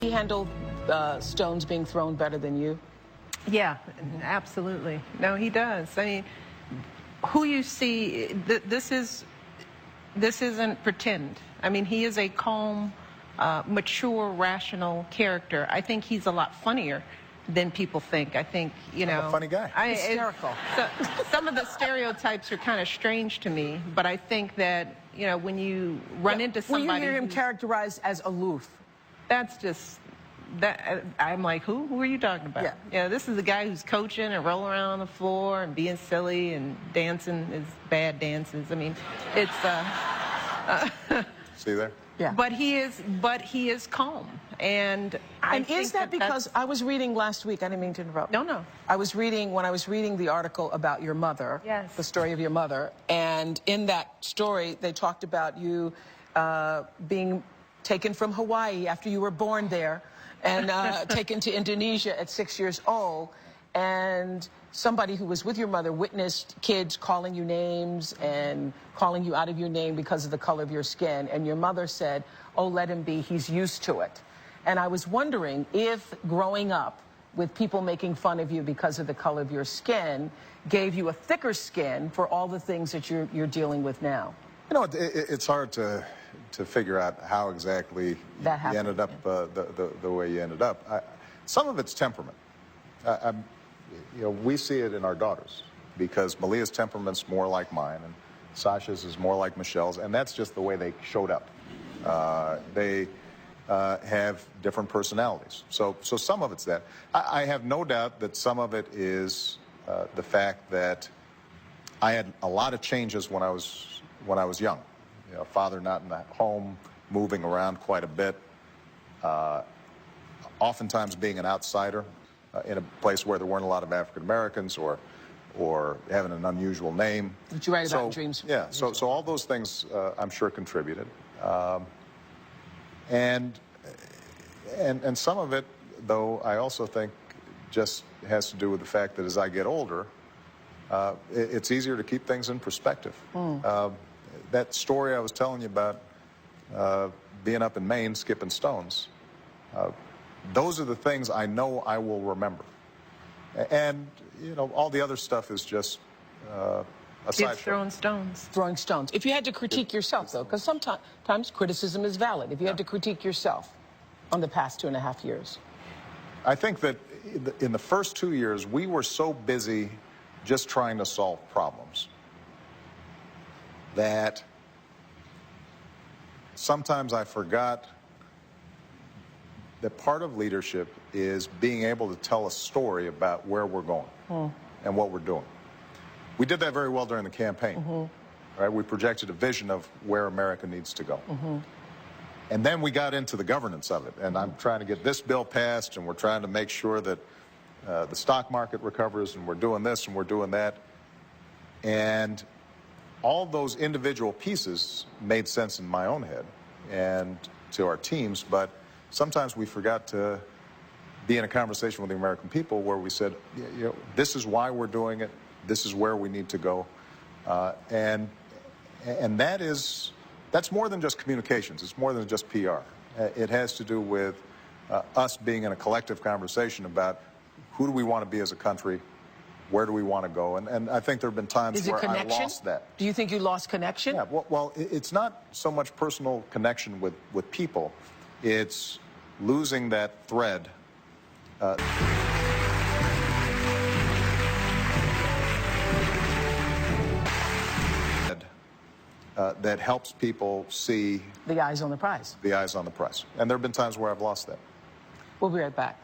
He handled stones being thrown better than you? Yeah, absolutely. No, he does. I mean, who you see, this isn't pretend. I mean, he is a calm, mature, rational character. I think he's a lot funnier than people think. I think, you know... I'm a funny guy. Hysterical. Some of the stereotypes are kind of strange to me, but I think that, you know, when you run into somebody... When you hear him characterized as aloof. That's just... I'm like, who are you talking about? Yeah, this is the guy who's coaching and rolling around on the floor and being silly and dancing his bad dances. I mean, it's See there? Yeah. But he is calm, and is that because I was reading last week? I didn't mean to interrupt. No. When I was reading the article about your mother. Yes. The story of your mother, and in that story they talked about you being taken from Hawaii after you were born there, and taken to Indonesia at 6 years old, and somebody who was with your mother witnessed kids calling you names and calling you out of your name because of the color of your skin, and your mother said, "Oh, let him be, he's used to it." And I was wondering if growing up with people making fun of you because of the color of your skin gave you a thicker skin for all the things that you're dealing with now. You know, it's hard to figure out how exactly you ended up the way you ended up. Some of it's temperament. You know, we see it in our daughters because Malia's temperament's more like mine and Sasha's is more like Michelle's, and that's just the way they showed up. They have different personalities. So some of it's that. I have no doubt that some of it is the fact that I had a lot of changes when I was young. You know, father not in the home, moving around quite a bit, oftentimes being an outsider in a place where there weren't a lot of African Americans, or having an unusual name. Did you write about dreams? Yeah, so all those things I'm sure contributed, and some of it, though, I also think just has to do with the fact that as I get older, it's easier to keep things in perspective. That story I was telling you about being up in Maine skipping stones, those are the things I know I will remember. And, you know, all the other stuff is just a sideshow. It's throwing stones. Throwing stones. If you had to critique yourself, though, because sometimes criticism is valid. If you had to critique yourself on the past 2.5 years. I think that in the first 2 years, we were so busy just trying to solve problems that sometimes I forgot that part of leadership is being able to tell a story about where we're going and what we're doing. We did that very well during the campaign. Right? We projected a vision of where America needs to go. And then we got into the governance of it, and I'm trying to get this bill passed, and we're trying to make sure that the stock market recovers, and we're doing this and we're doing that. And all those individual pieces made sense in my own head and to our teams, but sometimes we forgot to be in a conversation with the American people where we said, you know, this is why we're doing it, this is where we need to go, and that's more than just communications. It's more than just PR. It has to do with us being in a collective conversation about who do we want to be as a country, where do we want to go, and I think there have been times where I lost that. Do you think you lost connection? Yeah, well, it's not so much personal connection with people. It's losing that thread. That helps people see the eyes on the prize. The eyes on the prize. And there have been times where I've lost that. We'll be right back.